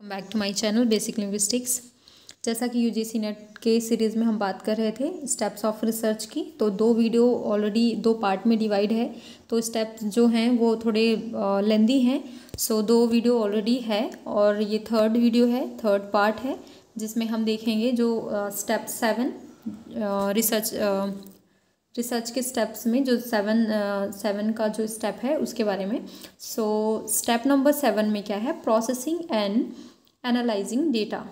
Back to my channel basic linguistics. जैसा कि UGC net के सीरीज़ में हम बात कर रहे थे स्टेप्स ऑफ रिसर्च की, तो दो वीडियो ऑलरेडी दो पार्ट में डिवाइड है, तो स्टेप्स जो हैं वो थोड़े लेंदी हैं। सो दो वीडियो ऑलरेडी है और ये थर्ड वीडियो है, थर्ड पार्ट है, जिसमें हम देखेंगे जो स्टेप 7 रिसर्च के स्टेप्स में जो सेवन का जो स्टेप है उसके बारे में। सो स्टेप नंबर 7 में क्या है, प्रोसेसिंग एंड एनालाइजिंग डेटा।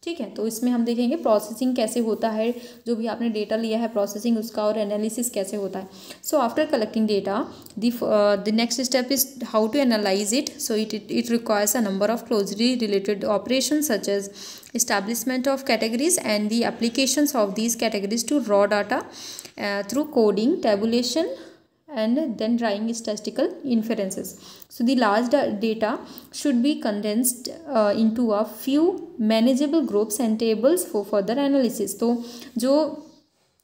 ठीक है, तो इसमें हम देखेंगे प्रोसेसिंग कैसे होता है, जो भी आपने डेटा लिया है प्रोसेसिंग उसका, और एनालिसिस कैसे होता है। So after collecting data the next step is how to analyse it. So it requires a number of closely related operations such as establishment of categories and the applications of these categories to raw data through coding, tabulation, and then drawing statistical inferences. So the large data should be condensed into a few manageable groups and tables for further analysis. तो जो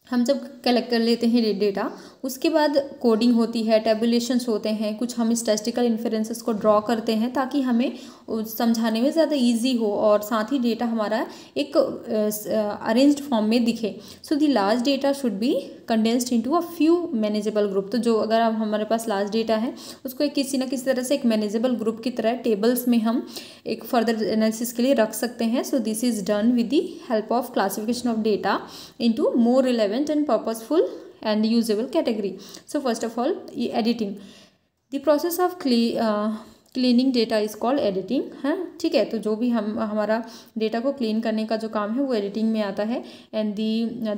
हम जब collect कर लेते हैं data, उसके बाद coding होती है, टेबुलेशंस होते हैं, कुछ हम स्टैटिस्टिकल इन्फरेंसेस को ड्रॉ करते हैं ताकि हमें समझाने में ज़्यादा इजी हो और साथ ही डेटा हमारा एक अरेंज्ड फॉर्म में दिखे। So the large data should be condensed into a few manageable group. तो जो अगर अब हमारे पास लार्ज डेटा है उसको एक किसी ना किसी तरह से एक मैनेजेबल ग्रुप की तरह टेबल्स में हम एक फर्दर एनालिसिस के लिए रख सकते हैं। So this is done with the help of classification of data into more relevant and purposeful and usable category. So first of all, editing. The process of cleaning data is called editing. है ठीक है, तो जो भी हमारा data को clean करने का जो काम है वो एडिटिंग में आता है। And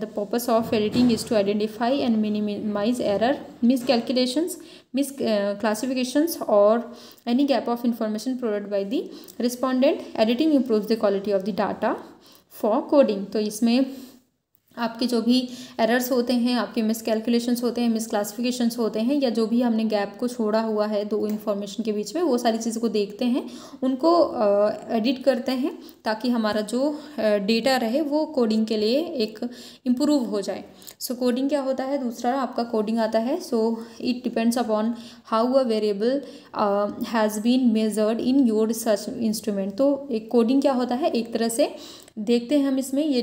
the purpose of editing is to identify and minimize error, miscalculations, misclassifications or any gap of information provided by the respondent. Editing improves the quality of the data for coding. तो इसमें आपके जो भी errors होते हैं, आपके मिसकैलकुलेशंस होते हैं, मिसक्लासिफिकेशंस होते हैं, या जो भी हमने गैप को छोड़ा हुआ है दो इन्फॉर्मेशन के बीच में, वो सारी चीज़ों को देखते हैं, उनको एडिट करते हैं ताकि हमारा जो डेटा रहे वो कोडिंग के लिए एक इम्प्रूव हो जाए। सो कोडिंग क्या होता है, दूसरा आपका कोडिंग आता है। So it depends upon how a variable has been measured in your research instrument. तो एक कोडिंग क्या होता है, एक तरह से देखते हैं हम इसमें ये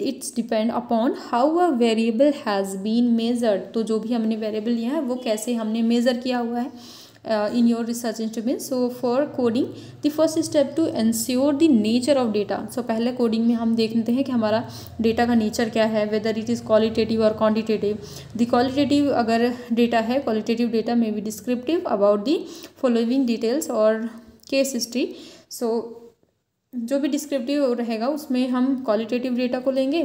it's depend upon how a variable has been measured. तो जो भी हमने वेरिएबल लिया है वो कैसे हमने मेज़र किया हुआ है in your research instrument. So for coding the first step to ensure the nature of data. So पहले कोडिंग में हम देख लेते हैं कि हमारा डेटा का नेचर क्या है, वेदर इट इज़ क्वालिटेटिव और क्वांटिटेटिव। द क्वालिटेटिव अगर डेटा है, क्वालिटेटिव डेटा में be descriptive about the following details और केस हिस्ट्री। सो जो भी डिस्क्रिप्टिव रहेगा उसमें हम क्वालिटेटिव डेटा को लेंगे।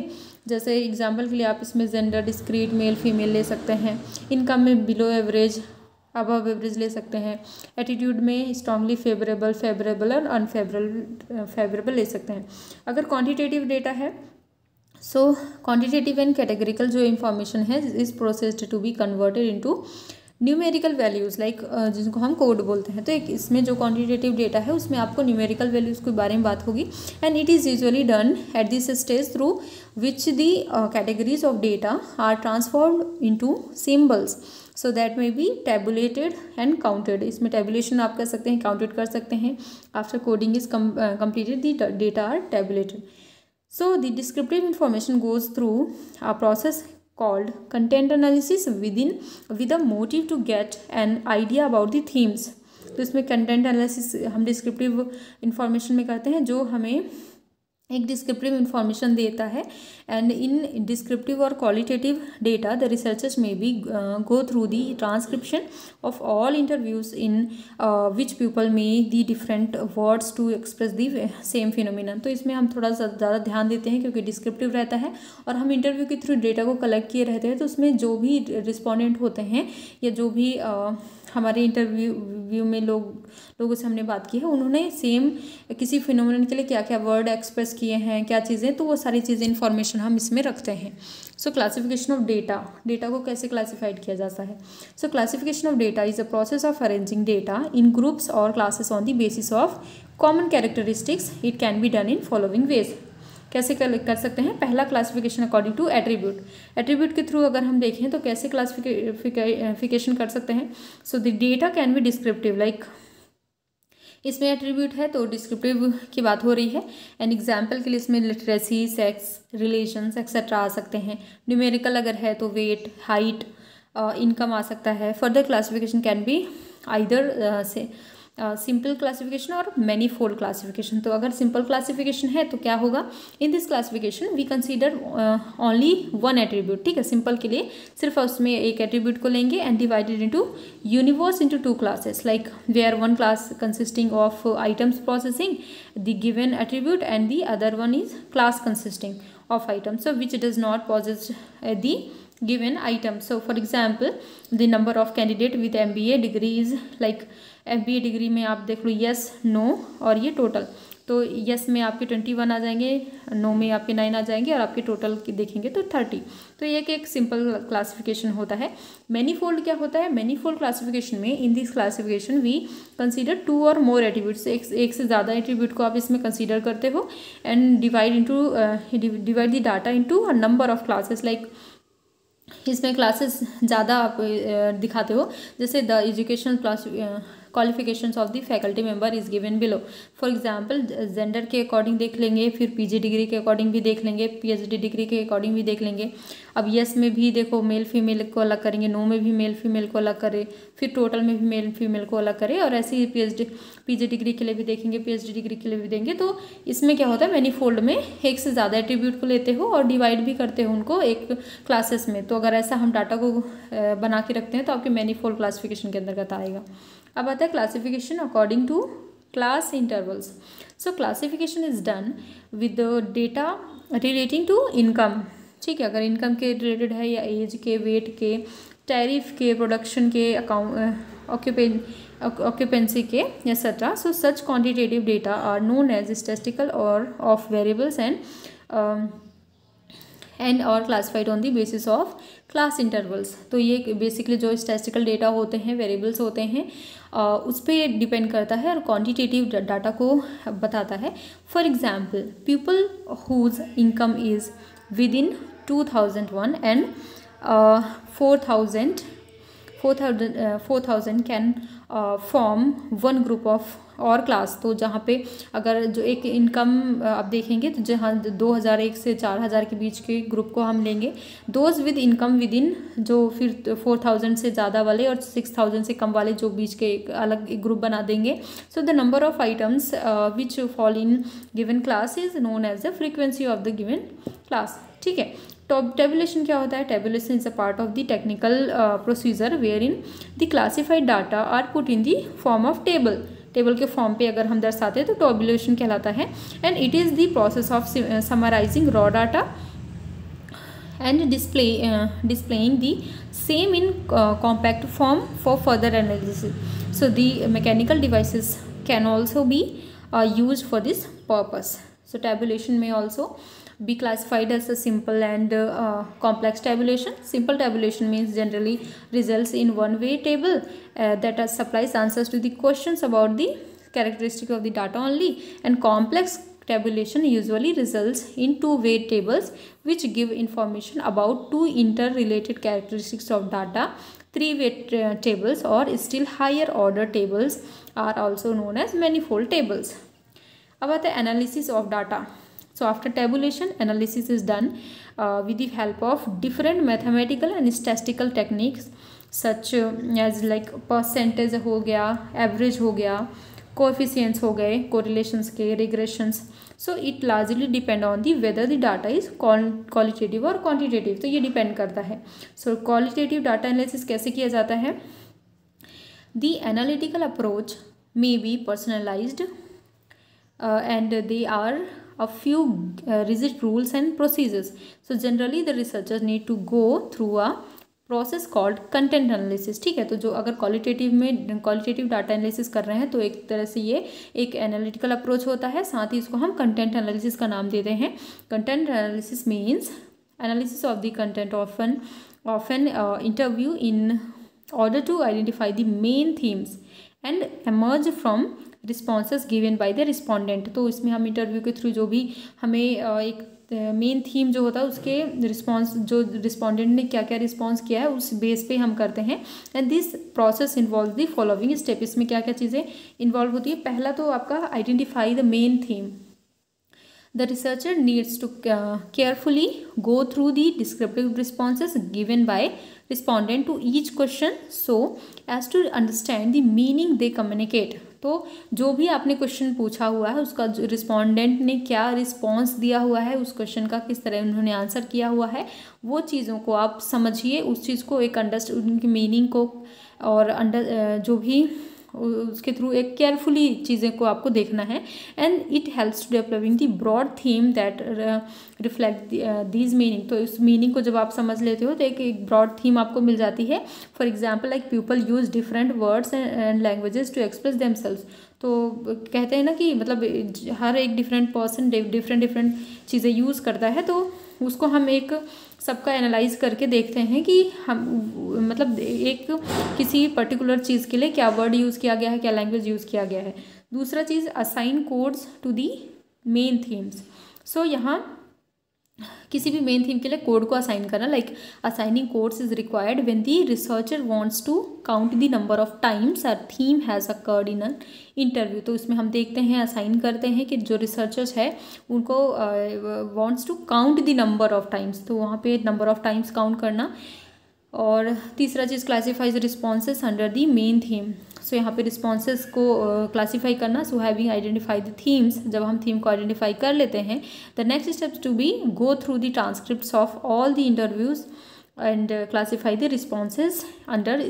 जैसे एग्जांपल के लिए आप इसमें जेंडर, डिस्क्रीट, मेल फीमेल ले सकते हैं। इनकम में बिलो एवरेज, अबव एवरेज ले सकते हैं। एटीट्यूड में स्ट्रांगली फेवरेबल और अनफेवरेबल ले सकते हैं। अगर क्वांटिटेटिव डेटा है, सो क्वांटिटेटिव एंड कैटेगरिकल जो इंफॉर्मेशन है is processed to be converted into numerical values, like जिनको हम कोड बोलते हैं। तो एक इसमें जो क्वांटिटेटिव डेटा है उसमें आपको न्यूमेरिकल वैल्यूज़ के बारे में बात होगी। And it is usually done at this stage through which the categories of data are transformed into symbols so that may be tabulated and counted. इसमें टेबुलेशन आप कर सकते हैं, काउंटेड कर सकते हैं। After coding is completed the data are tabulated. So the descriptive information goes through a process called content analysis with a motive to get an idea about the themes. तो इसमें content analysis हम descriptive information में करते हैं जो हमें एक descriptive information देता है। एंड इन डिस्क्रिप्टिव और qualitative data the researchers may be go through the transcription of all interviews in which people may the different words to express the same phenomenon. तो इसमें हम थोड़ा ज़्यादा ध्यान देते हैं क्योंकि डिस्क्रिप्टिव रहता है और हम इंटरव्यू के थ्रू डेटा को कलेक्ट किए रहते हैं। तो उसमें जो भी रिस्पोंडेंट होते हैं या जो भी हमारे इंटरव्यू में लोगों से हमने बात की है, उन्होंने सेम किसी फिनोमिनन के लिए क्या क्या वर्ड एक्सप्रेस किए हैं, क्या चीज़ें, तो वो सारी चीज़ें इन्फॉर्मेशन हम इसमें रखते हैं। सो क्लासिफिकेशन ऑफ डेटा को कैसे क्लासिफाइड किया जाता है। So classification of data is a process of arranging data in groups और classes on the basis of common characteristics. It can be done in following ways. कैसे कर सकते हैं, पहला classification according to attribute. Attribute के through अगर हम देखें तो कैसे क्लासिफिकेशन कर सकते हैं। So the data can be descriptive, like इसमें एट्रीब्यूट है तो डिस्क्रिप्टिव की बात हो रही है। एन एग्जाम्पल के लिए इसमें लिटरेसी, सेक्स, रिलेशंस एक्सेट्रा आ सकते हैं। न्यूमेरिकल अगर है तो वेट, हाइट, इनकम आ सकता है। Further classification can be either say simple classification और मैनी फोल्ड क्लासिफिकेशन। तो अगर सिंपल क्लासिफिकेशन है तो क्या होगा, in this classification we consider only one attribute. ठीक है, सिंपल के लिए सिर्फ उसमें एक एट्रीब्यूट को लेंगे and divided into universe into two classes, like where one class consisting of items processing the given attribute and the other one is class consisting of items, so which does not possess the given item. So for example, the number of candidate with MBA degree is like MBA degree में आप देख लो yes, no और ये total. तो yes में आपके 21 आ जाएंगे, no में आपके 9 आ जाएंगे और आपके टोटल की देखेंगे तो 30। तो ये एक सिंपल क्लासिफिकेशन होता है। मैनीफोल्ड क्या होता है, मैनीफोल्ड क्लासिफिकेशन में in this classification we consider 2 और मोर एट्रीब्यूट्स, एक से ज़्यादा एट्रीब्यूट को आप इसमें कंसीडर करते हो and divide the data into a number of classes, like इसमें क्लासेस ज़्यादा आप दिखाते हो, जैसे the educational qualifications of the faculty member is given below. For example gender के अकॉर्डिंग देख लेंगे, फिर पीजी डिग्री के अकॉर्डिंग भी देख लेंगे, पीएचडी डिग्री के अकॉर्डिंग भी देख लेंगे। अब यस में भी देखो मेल फीमेल को अलग करेंगे, नो में भी मेल फीमेल को अलग करें, फिर टोटल में भी मेल फीमेल को अलग करें, और ऐसे ही पीजी डिग्री के लिए भी देखेंगे, पीएचडी डिग्री के लिए भी देंगे। तो इसमें क्या होता है, मैनीफोल्ड में एक से ज़्यादा एट्रीब्यूट को लेते हो और डिवाइड भी करते हो उनको एक क्लासेस में। तो अगर ऐसा हम डाटा को बना के रखते हैं तो आपके मैनीफोल्ड क्लासिफिकेशन के अंतर्गत आएगा। अब आता है classification according to class intervals. So classification is done with data relating to income. ठीक है, अगर इनकम के रिलेटेड है या एज के, वेट के, टैरिफ के, प्रोडक्शन के, ऑक्यूपेंसी के etcetera. So such quantitative data are known as statistical और ऑफ वेरिएबल्स एंड और classified on the basis of class intervals. तो ये बेसिकली जो स्टैटिस्टिकल डेटा होते हैं, वेरिएबल्स होते हैं, उस पर डिपेंड करता है और क्वांटिटेटिव डाटा को बताता है। For example, people whose income is within 2001 एंड 4000 can form one group of और क्लास। तो जहाँ पे अगर जो एक इनकम आप देखेंगे तो जहाँ 2001 से 4000 के बीच के ग्रुप को हम लेंगे, those with income with in, जो फिर 4000 से ज़्यादा वाले और 6000 से कम वाले जो बीच के एक अलग एक ग्रुप बना देंगे। So the number of items which fall in given class is known as the frequency of the given class. ठीक है, टेबुलेशन क्या होता है, tabulation is a part of the technical procedure wherein the classified data are put in the form of table. Table के form पे अगर हम दर्शाते हैं तो टेबुलेशन कहलाता है। And it is the process of summarising raw data and displaying the same in compact form for further analysis. So the mechanical devices can also be used for this purpose. So tabulation may also be classified as a simple and complex tabulation. Simple tabulation means generally results in one way table that supplies answers to the questions about the characteristic of the data only, and complex tabulation usually results in two-way tables which give information about two interrelated characteristics of data. Three-way tables or still higher order tables are also known as manifold tables. अब आता है analysis of data. So after tabulation, analysis is done with the help of different mathematical and statistical techniques such as like percentage हो गया, average हो गया, coefficients हो गए, correlations के, regressions. So it largely depend on the whether the data is qualitative or quantitative. तो ये depend करता है. So qualitative data analysis कैसे किया जाता है? The analytical approach may be personalized and they are a few rigid rules and procedures. So generally the researchers need to go through a process called content analysis. ठीक है, तो जो अगर qualitative data analysis कर रहे हैं तो एक तरह से ये एक एनालिटिकल अप्रोच होता है, साथ ही इसको हम कंटेंट एनालिसिस का नाम देते हैं। Content analysis means analysis of the content of an interview in order to identify the main themes and emerge from responses given by the respondent. तो इसमें हम इंटरव्यू के थ्रू जो भी हमें एक मेन थीम जो होता है उसके रिस्पॉन्स, जो रिस्पोंडेंट ने क्या क्या रिस्पॉन्स किया है उस बेस पे हम करते हैं। And this process involve the following step. इसमें क्या क्या चीज़ें इन्वॉल्व होती है। पहला तो आपका identify the main theme. The researcher needs to carefully go through the descriptive responses given by respondent to each question so as to understand the meaning they communicate। तो जो भी आपने क्वेश्चन पूछा हुआ है उसका जो रिस्पोंडेंट ने क्या रिस्पॉन्स दिया हुआ है, उस क्वेश्चन का किस तरह उन्होंने आंसर किया हुआ है, वो चीज़ों को आप समझिए, उस चीज़ को एक उनकी मीनिंग को और जो भी उसके थ्रू एक केयरफुली चीज़ें को आपको देखना है। And it helps to developing the broad theme that reflect these meaning. तो इस मीनिंग को जब आप समझ लेते हो तो एक ब्रॉड थीम आपको मिल जाती है। For example like people use different words and languages to express themselves. तो कहते हैं ना कि मतलब हर एक डिफरेंट पर्सन डिफरेंट चीज़ें यूज़ करता है, तो उसको हम एक सबका एनालाइज करके देखते हैं कि हम मतलब एक किसी पर्टिकुलर चीज़ के लिए क्या वर्ड यूज़ किया गया है, क्या लैंग्वेज यूज़ किया गया है। दूसरा चीज़ assign codes to the main themes. So यहाँ किसी भी मेन थीम के लिए कोड को असाइन करना, like assigning codes is required when the researcher wants to count the number of times a theme has occurred in an interview. तो इसमें हम देखते हैं, असाइन करते हैं कि जो रिसर्चर्स है उनको wants to count the number of times, तो वहाँ पे नंबर ऑफ टाइम्स काउंट करना। और तीसरा चीज़ classifies responses under the main theme. So यहाँ पे रिस्पॉन्सेस को क्लासीफाई करना। So having identify the themes, जब हम थीम को आइडेंटिफाई कर लेते हैं, the next steps to be go through the transcripts of all the interviews and classify the responses under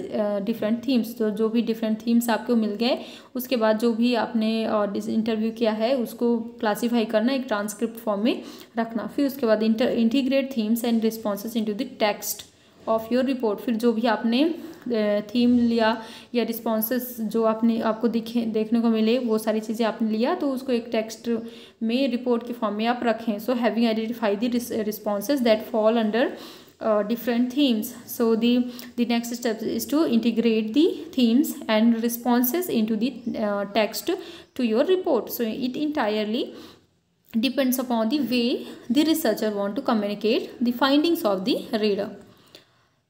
different themes. तो जो भी डिफरेंट थीम्स आपको मिल गए, उसके बाद जो भी आपने इंटरव्यू किया है उसको क्लासीफाई करना, एक ट्रांसक्रिप्ट फॉर्म में रखना। फिर उसके बाद integrate themes and responses into the text of your report. फिर जो भी आपने थीम लिया या रिस्पॉन्सेस जो आपको देखने को मिले, वो सारी चीज़ें आपने लिया, तो उसको एक टेक्स्ट में रिपोर्ट के फॉर्म में आप रखें। सो having identify the responses that fall under different themes. So the next step is to integrate the themes and responses into the text to your report. So it entirely depends upon the way the researcher want to communicate the findings of the reader.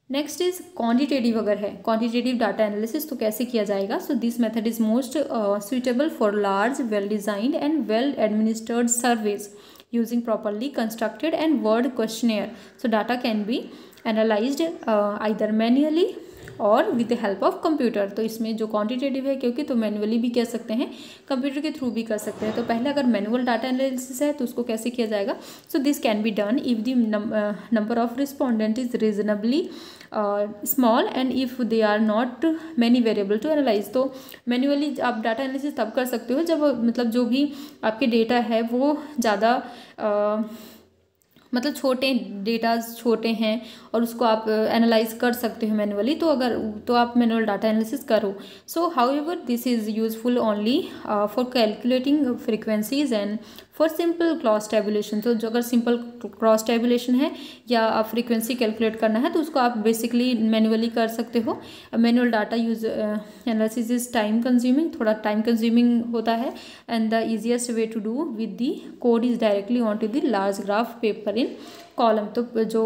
Next is quantitative. अगर है quantitative data analysis तो कैसे किया जाएगा। So this method is most suitable for large well designed and well administered surveys using properly constructed and word questionnaire. So data can be analyzed either manually और with the help of computer. तो इसमें जो quantitative है क्योंकि, तो manually भी कह सकते हैं, कंप्यूटर के थ्रू भी कर सकते हैं। तो पहले अगर मैनुअल डाटा एनालिसिस है तो उसको कैसे किया जाएगा। So this can be done if the number of respondent is reasonably small and if they are not many variable to analyse. तो मैनुअली आप डाटा एनालिसिस तब कर सकते हो जब मतलब जो भी आपके डेटा है वो ज़्यादा मतलब छोटे डेटाज छोटे हैं और उसको आप एनालाइज कर सकते हो मैनुअली, तो अगर तो आप मैनुअल डाटा एनालिसिस करो। सो however this is useful only for calculating frequencies and for simple cross tabulation. तो जो अगर सिंपल क्रॉस टेबुलेशन है या फ्रीक्वेंसी कैलकुलेट करना है तो उसको आप बेसिकली मैनुअली कर सकते हो। Manual data use analysis is time consuming, थोड़ा टाइम कंज्यूमिंग होता है, and the easiest way to do with the code is directly on to the large graph paper in column. तो जो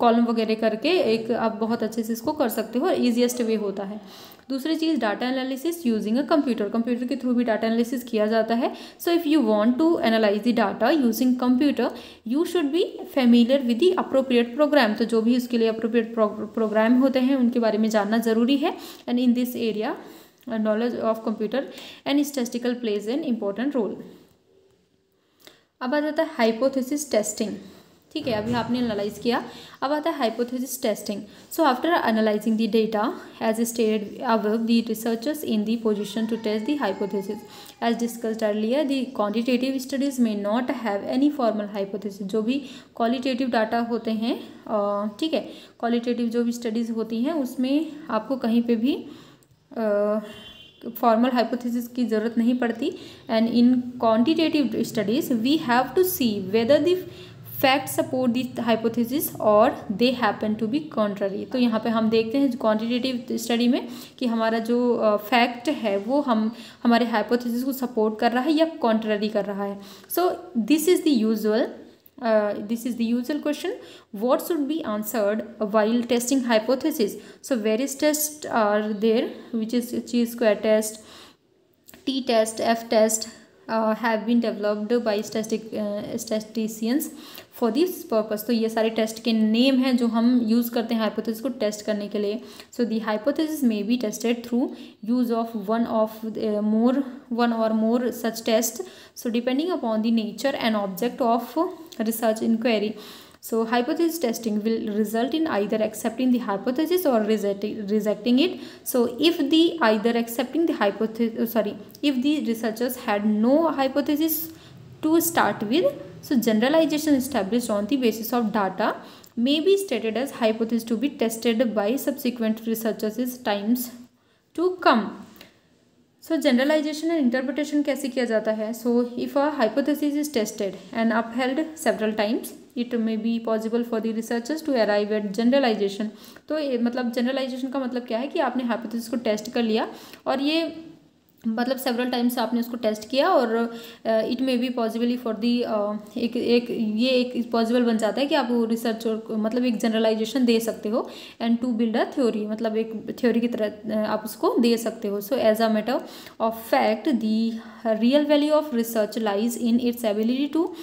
कॉलम वगैरह करके एक आप बहुत अच्छे से इसको कर सकते हो और ईजिएस्ट वे होता है। दूसरी चीज़ data analysis using a computer. Computer के थ्रू भी डाटा एनालिसिस किया जाता है। So if you want to analyse the data using computer you should be familiar with the appropriate program. तो जो भी उसके लिए अप्रोप्रिएट प्रोग्राम होते हैं उनके बारे में जानना ज़रूरी है। And in this area knowledge of computer and statistical plays an important role. अब आ जाता है हाइपोथेसिस टेस्टिंग। ठीक है, अभी आपने एनालाइज किया, अब आता है hypothesis testing. So after analysing the data as stated above, the researchers in the position to test the hypothesis. As discussed earlier, the quantitative studies may not have any formal hypothesis. जो भी qualitative data होते हैं, ठीक है, qualitative जो भी studies होती हैं उसमें आपको कहीं पे भी फॉर्मल हाइपोथेसिस की ज़रूरत नहीं पड़ती। And in quantitative studies we have to see whether the fact support the hypothesis और they happen to be contrary. तो यहाँ पे हम देखते हैं क्वांटिटेटिव स्टडी में कि हमारा जो फैक्ट है वो हमारे हाइपोथेसिस को सपोर्ट कर रहा है या कॉन्ट्ररी कर रहा है। So this is the usual question. What should be answered while testing hypothesis? So various tests are there, which is chi-square test, t-test, f-test, have been developed by statisticians for this purpose. तो ये सारे test के name हैं जो हम use करते हैं hypothesis को टेस्ट करने के लिए. So the hypothesis may be tested through use of one or more such tests. So depending upon the nature and object of research inquiry. So hypothesis testing will result in either accepting the hypothesis or rejecting it. So if the researchers had no hypothesis to start with, so generalization established on the basis of data may be stated as hypothesis to be tested by subsequent researchers times to come. So generalization and interpretation कैसे किया जाता है? So if a hypothesis is tested and upheld several times, it may be possible for the researchers to arrive at generalization. तो मतलब generalization का मतलब क्या है कि आपने hypothesis को टेस्ट कर लिया और ये मतलब सेवरल टाइम्स आपने उसको टेस्ट किया और it may B possibly for the एक पॉसिबल बन जाता है कि आप रिसर्च मतलब एक जनरलाइजेशन दे सकते हो and to build a theory, मतलब एक थ्योरी की तरह आप उसको दे सकते हो. So as a matter of fact the real value of research lies in its ability to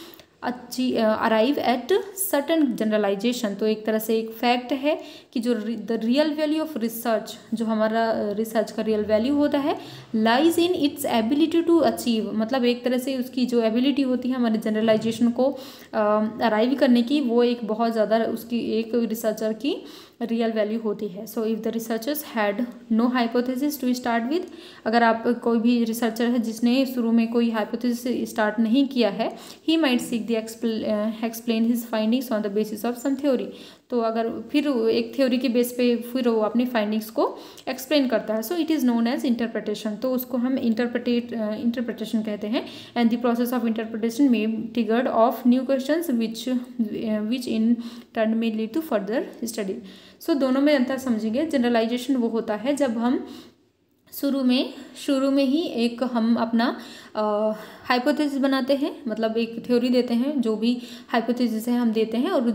arrive at certain generalization. तो एक तरह से एक फैक्ट है कि जो the real value of research, जो हमारा रिसर्च का रियल वैल्यू होता है, lies in its ability to achieve, मतलब एक तरह से उसकी जो एबिलिटी होती है हमारे जनरलाइजेशन को अराइव करने की, वो एक बहुत ज़्यादा उसकी एक रिसर्चर की रियल वैल्यू होती है. So if the researchers had no hypothesis to start with, अगर आप कोई भी रिसर्चर है जिसने शुरू में कोई हाइपोथेसिस स्टार्ट नहीं किया है, he might seek the explain his findings on the basis of some theory. तो अगर फिर एक थ्योरी के बेस पे फिर वो अपनी फाइंडिंग्स को एक्सप्लेन करता है. So it is known as interpretation. तो उसको हम इंटरप्रिटेशन कहते हैं. And the process of interpretation may triggered off new questions which in turn may lead to further study. So दोनों में अंतर समझेंगे. जनरलाइजेशन वो होता है जब हम शुरू में ही एक हम अपना हाइपोथेसिस बनाते हैं, मतलब एक थ्योरी देते हैं, जो भी हाइपोथेसिस है हम देते हैं और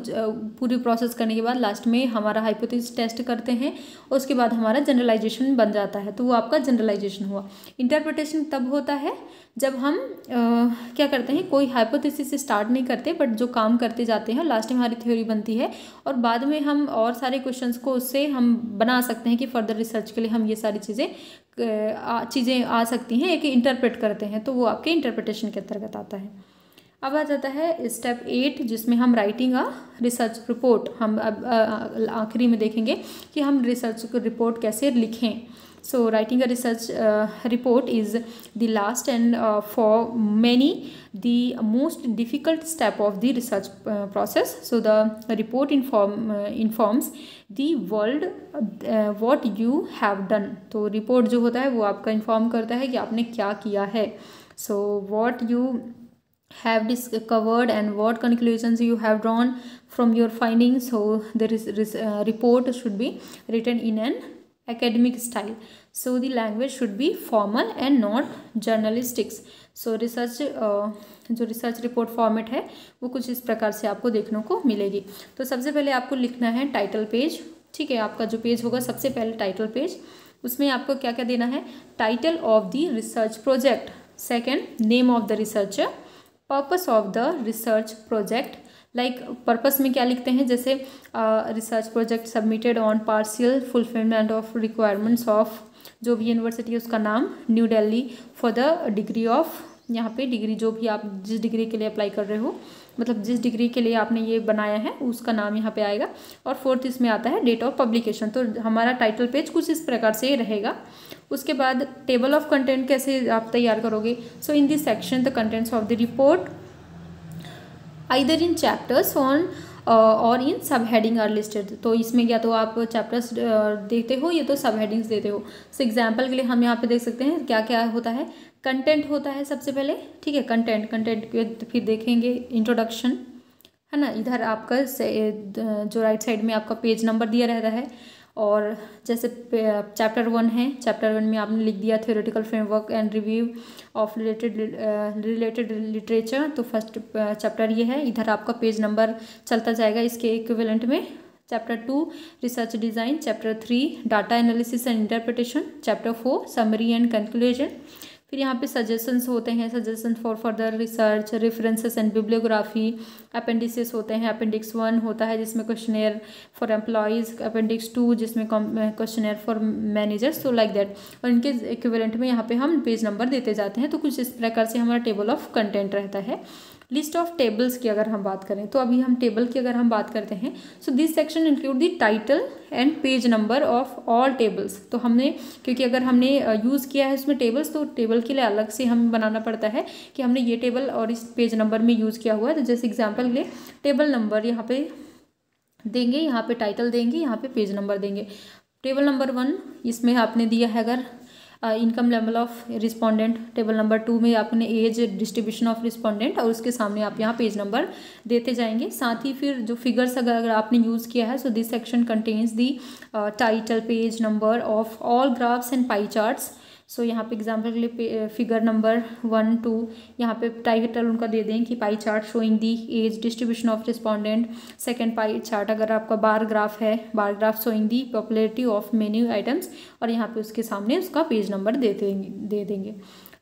पूरी प्रोसेस करने के बाद लास्ट में हमारा हाइपोथेसिस टेस्ट करते हैं, उसके बाद हमारा जनरलाइजेशन बन जाता है. तो वो आपका जनरलाइजेशन हुआ. इंटरप्रिटेशन तब होता है जब हम क्या करते हैं, कोई हाइपोथेसिस स्टार्ट नहीं करते बट जो काम करते जाते हैं, लास्ट में हमारी थ्योरी बनती है और बाद में हम और सारे क्वेश्चंस को उससे हम बना सकते हैं कि फर्दर रिसर्च के लिए हम ये सारी चीज़ें आ सकती हैं, एक इंटरप्रेट करते हैं. तो वो आपके इंटरप्रिटेशन के अंतर्गत आता है. अब आ जाता है स्टेप 8, जिसमें हम राइटिंग अ रिसर्च रिपोर्ट. हम अब आखिरी में देखेंगे कि हम रिसर्च रिपोर्ट कैसे लिखें. So writing a research report is the last and for many the most difficult step of the research process. So the report informs the world what you have done. तो report जो होता है वो आपका inform करता है कि आपने क्या किया है. So what you have discovered and what conclusions you have drawn from your findings. So the report should be written in an academic style. So the language should be formal and not journalistics. So जो research report format है वो कुछ इस प्रकार से आपको देखने को मिलेगी. तो सबसे पहले आपको लिखना है टाइटल पेज. ठीक है, आपका जो पेज होगा सबसे पहले टाइटल पेज, उसमें आपको क्या क्या देना है. Title of the research project, second name of the researcher, purpose of the research project. Like purpose में क्या लिखते हैं, जैसे research project submitted on partial fulfilment of requirements of जो भी यूनिवर्सिटी है उसका नाम, new Delhi, for the degree of, यहाँ पे डिग्री जो भी आप जिस डिग्री के लिए अप्लाई कर रहे हो, मतलब जिस डिग्री के लिए आपने ये बनाया है उसका नाम यहाँ पे आएगा. और फोर्थ इसमें आता है डेट ऑफ पब्लिकेशन. तो हमारा टाइटल पेज कुछ इस प्रकार से रहेगा. उसके बाद टेबल ऑफ कंटेंट कैसे आप तैयार करोगे. So in this section the contents of the report either in chapters on और इन सब हेडिंग आर लिस्टेड. तो इसमें या तो आप चैप्टर्स देखते हो या तो सब हेडिंग्स देते हो. सो एग्जाम्पल के लिए हम यहाँ पे देख सकते हैं क्या क्या होता है. कंटेंट होता है सबसे पहले. ठीक है, कंटेंट फिर देखेंगे इंट्रोडक्शन, है ना। इधर आपका जो राइट साइड में आपका पेज नंबर दिया रहता है। और जैसे चैप्टर 1 है, चैप्टर 1 में आपने लिख दिया theoretical framework and review of related literature, तो फर्स्ट चैप्टर ये है। इधर आपका पेज नंबर चलता जाएगा इसके इक्विवेलेंट में। Chapter 2 research design, chapter 3 data analysis and interpretation, chapter 4 summary and conclusion. फिर यहाँ पे सजेशंस होते हैं, suggestion for further research, references and bibliography. Appendices होते हैं, अपेंडिक्स 1 होता है जिसमें क्वेश्चनेयर फॉर एम्प्लॉयज़, अपेंडिक्स 2 जिसमें क्वेश्चनेयर फॉर मैनेजर्स, तो लाइक दैट। और इनके इक्विवेलेंट में यहाँ पे हम पेज नंबर देते जाते हैं। तो कुछ इस प्रकार से हमारा टेबल ऑफ कंटेंट रहता है। लिस्ट ऑफ टेबल्स की अगर हम बात करें, तो अभी हम टेबल की अगर हम बात करते हैं, so this section include the title and page number of all tables. तो हमने, क्योंकि अगर हमने यूज़ किया है उसमें टेबल्स, तो टेबल के लिए अलग से हमें बनाना पड़ता है कि हमने ये टेबल और इस पेज नंबर में यूज़ किया हुआ है। तो जैसे एग्जाम्पल के लिए टेबल नंबर यहाँ पे देंगे, यहाँ पे टाइटल देंगे, यहाँ पे पेज नंबर देंगे। टेबल नंबर 1 इसमें आपने दिया है अगर income level of respondent, table number 2 में आपने एज डिस्ट्रीब्यूशन ऑफ रिस्पोंडेंट, और उसके सामने आप यहाँ पेज नंबर देते जाएंगे। साथ ही फिर जो फिगर्स अगर आपने यूज़ किया है, so this section contains the title, page number of all graphs and pie charts. So यहाँ पे एग्जाम्पल के लिए फिगर नंबर 1, 2 यहाँ पे टाइटल उनका दे दें कि pie chart showing the age distribution of respondent. Second pie chart अगर आपका बार ग्राफ है, bar graph showing the popularity of menu items, और यहाँ पे उसके सामने उसका पेज नंबर दे देंगे।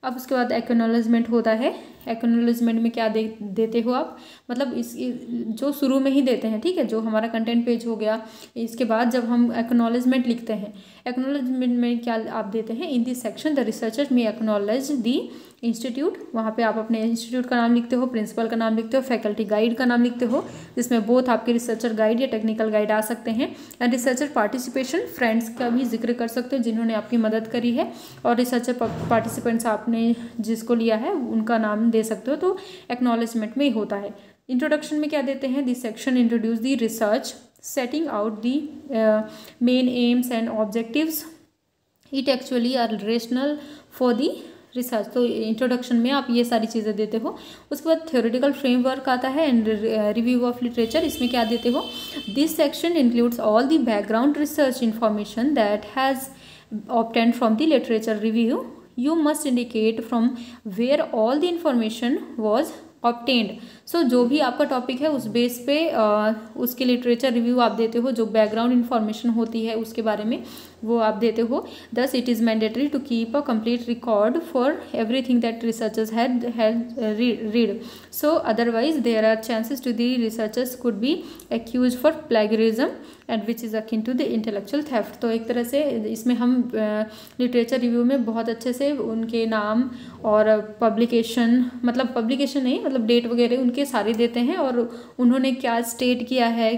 अब उसके बाद एक्नॉलेजमेंट होता है। एक्नॉलेजमेंट में क्या देते हो आप, मतलब इस जो शुरू में ही देते हैं, ठीक है, जो हमारा कंटेंट पेज हो गया, इसके बाद जब हम एक्नॉलेजमेंट लिखते हैं, एक्नॉलेजमेंट में क्या आप देते हैं, इन दिस सेक्शन द रिसर्चर में एक्नॉलेज दी इंस्टीट्यूट। वहाँ पे आप अपने इंस्टीट्यूट का नाम लिखते हो, प्रिंसिपल का नाम लिखते हो, फैकल्टी गाइड का नाम लिखते हो, जिसमें बोथ आपके रिसर्चर गाइड या टेक्निकल गाइड आ सकते हैं। एंड रिसर्चर पार्टिसिपेशन, फ्रेंड्स का भी जिक्र कर सकते हो जिन्होंने आपकी मदद करी है, और रिसर्चर पार्टिसिपेंट्स आपने जिसको लिया है उनका नाम दे सकते हो। तो एक्नॉलेजमेंट में होता है। इंट्रोडक्शन में क्या देते हैं, this section introduce the research, setting out the main aims and objectives, it actually are rational for the research. तो इंट्रोडक्शन में आप ये सारी चीज़ें देते हो। उसके बाद थ्योरेटिकल फ्रेमवर्क आता है एंड रिव्यू ऑफ लिटरेचर। इसमें क्या देते हो, this section includes all the background research information that has obtained from the literature review. You must indicate from where all the information was obtained. सो जो भी आपका topic है उस बेस पे उसके लिटरेचर रिव्यू आप देते हो, जो बैकग्राउंड इन्फॉर्मेशन होती है उसके बारे में वो आप देते हो। Thus it is mandatory to keep a complete record for everything that researchers had read, so otherwise there are chances to the researchers could be accuse for plagiarism and which is akin to the intellectual theft. तो एक तरह से इसमें हम literature review में बहुत अच्छे से उनके नाम और पब्लिकेशन, मतलब पब्लिकेशन नहीं, मतलब डेट वगैरह उनके सारे देते हैं, और उन्होंने क्या स्टेट किया है,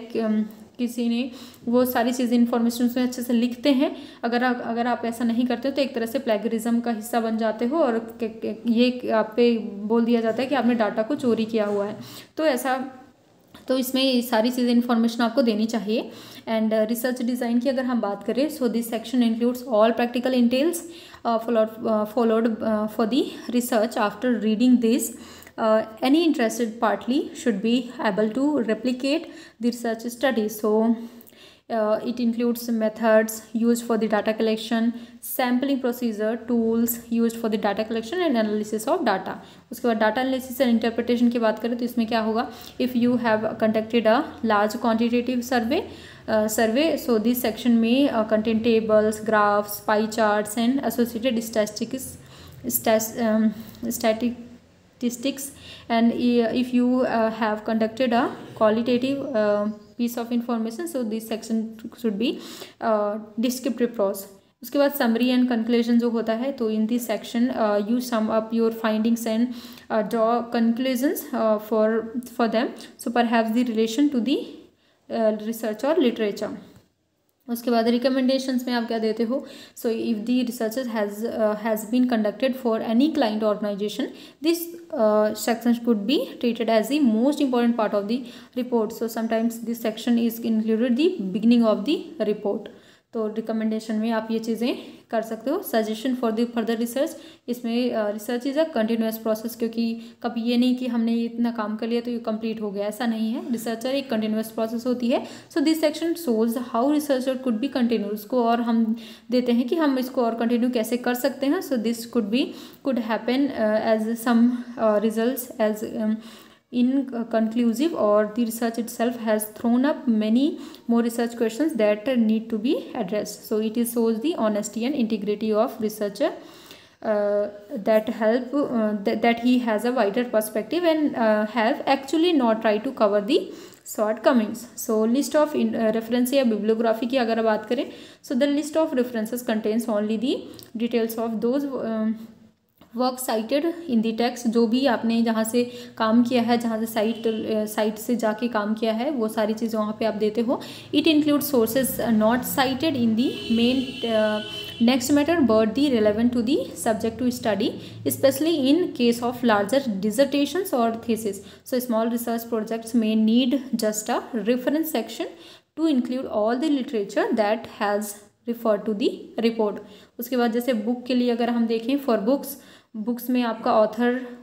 किसी ने, वो सारी चीज़ें इन्फॉर्मेशन उसमें अच्छे से लिखते हैं। अगर आप ऐसा नहीं करते हो तो एक तरह से प्लेगरिज्म का हिस्सा बन जाते हो, और ये आप पे बोल दिया जाता है कि आपने डाटा को चोरी किया हुआ है। तो ऐसा, तो इसमें ये सारी चीज़ें इन्फॉर्मेशन आपको देनी चाहिए। एंड रिसर्च डिज़ाइन की अगर हम बात करें, सो this section includes all practical entails followed for the research. After reading this, any interested party should be able to replicate the research study. So it includes methods used for the data collection, sampling procedure, tools used for the data collection and analysis of data. उसके बाद data analysis and interpretation की बात करें तो इसमें क्या होगा, if you have conducted a large quantitative survey, so this section may contain tables, graphs, pie charts and associated statistics, and if you have conducted a qualitative piece of information, so this section should be descriptive prose. उसके बाद summary and conclusion जो होता है, तो in this section you sum up your findings and draw conclusions for them, so perhaps the relation to the research और literature. उसके बाद recommendations में आप क्या देते हो, so if the researcher has been conducted for any client organization, this section could be treated as the most important part of the report. So sometimes this section is included the beginning of the report. तो recommendation में आप ये चीज़ें कर सकते हो। Suggestion for the further research, इसमें research is a continuous process, क्योंकि कभी ये नहीं कि हमने ये इतना काम कर लिया तो ये कंप्लीट हो गया, ऐसा नहीं है। रिसर्चर एक कंटिन्यूअस प्रोसेस होती है। So this section shows how researcher could be continue, उसको और हम देते हैं कि हम इसको और कंटिन्यू कैसे कर सकते हैं। So this could happen as some results as inconclusive, or the research itself has thrown up many more research questions that need to be addressed. So it shows the honesty and integrity of researcher, that help that he has a wider perspective and have actually not tried to cover the shortcomings. So list of reference या bibliography की अगर बात करें, so the list of references contains only the details of those work cited in the text, जो भी आपने जहाँ से काम किया है, जहाँ से साइट से जाके काम किया है, वो सारी चीज़ें वहाँ पे आप देते हो। It include sources not cited in the main next matter but the relevant to the subject to study, specially in case of larger dissertations और thesis. So small research projects may need just a reference section to include all the literature that has refer to the report. उसके बाद जैसे book के लिए अगर हम देखें, for books में आपका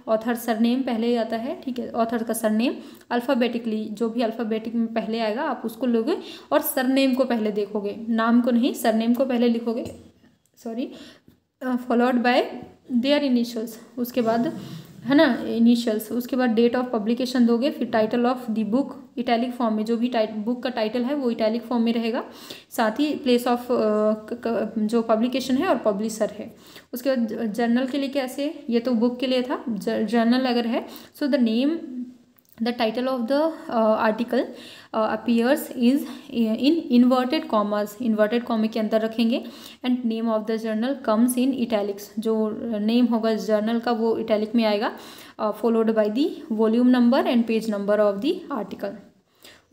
ऑथर सरनेम पहले ही आता है, ठीक है। ऑथर का सरनेम अल्फ़ाबेटिकली, जो भी अल्फ़ाबेटिक में पहले आएगा आप उसको लोगे और सरनेम को पहले देखोगे, नाम को नहीं, सरनेम को पहले लिखोगे, sorry, followed by there initials, उसके बाद है ना इनिशियल्स, उसके बाद डेट ऑफ पब्लिकेशन दोगे, फिर title of the book italic form में, जो भी बुक का टाइटल है वो इटैलिक फॉर्म में रहेगा, साथ ही प्लेस ऑफ जो पब्लिकेशन है और पब्लिशर है। उसके बाद जर्नल के लिए कैसे, ये तो बुक के लिए था, जर्नल अगर है, so the name the title of the article appears is in inverted commas, inverted कॉमे के अंदर रखेंगे, and name of the journal comes in italics, जो नेम होगा जर्नल का वो इटैलिक में आएगा, followed by the volume number and page number of the article.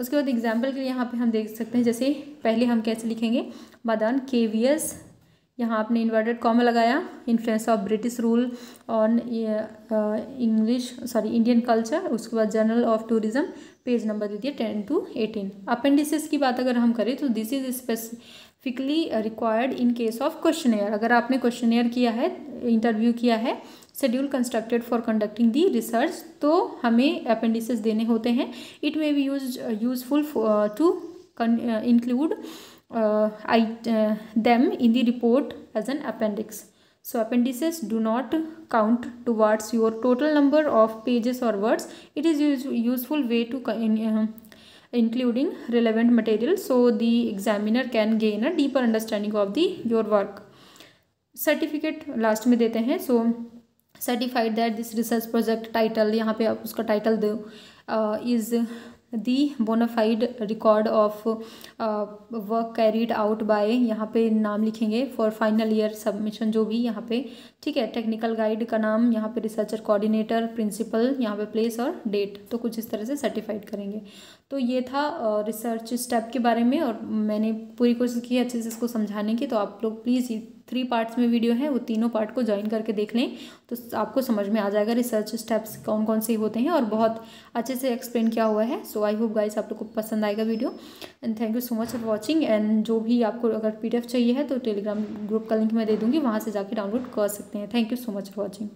उसके बाद एग्जाम्पल के लिए यहाँ पे हम देख सकते हैं, जैसे पहले हम कैसे लिखेंगे, मदन केवीएस, यहाँ आपने इन्वर्टेड कॉमा लगाया, influence of British rule on Indian culture, उसके बाद journal of tourism, page number दे दिए 10 to 18। अपेंडिसेस की बात अगर हम करें तो this is specifically required in case of questionnaire, अगर आपने क्वेश्चनेयर किया है, इंटरव्यू किया है, schedule constructed for conducting the research, तो हमें अपेंडिसेस देने होते हैं। It may be useful to include them in the report as an appendix. So appendices do not count towards your total number of pages or words. It is useful way to including relevant material so the examiner can gain a deeper understanding of the your work. Certificate last में देते हैं, so certified that this research project title, यहाँ पे आप उसका title दो, is the bona fide record of work carried out by, यहाँ पे नाम लिखेंगे, फॉर फाइनल ईयर सबमिशन, जो भी यहाँ पे, ठीक है। टेक्निकल गाइड का नाम, यहाँ पे रिसर्चर कोऑर्डिनेटर, प्रिंसिपल, यहाँ पे प्लेस और डेट, तो कुछ इस तरह से सर्टिफाइड करेंगे। तो ये था रिसर्च स्टेप के बारे में, और मैंने पूरी कोशिश की अच्छे से इसको समझाने की। तो आप लोग प्लीज़ 3 पार्ट्स में वीडियो है, वो तीनों पार्ट को ज्वाइन करके देख लें, तो आपको समझ में आ जाएगा रिसर्च स्टेप्स कौन कौन से होते हैं और बहुत अच्छे से एक्सप्लेन किया हुआ है। सो आई होप गाइस आप लोग को पसंद आएगा video, and thank you so much for watching. And जो भी आपको अगर PDF चाहिए है तो टेलीग्राम ग्रुप का लिंक मैं दे दूँगी, वहाँ से जाके डाउनलोड कर सकते हैं। Thank you so much for watching.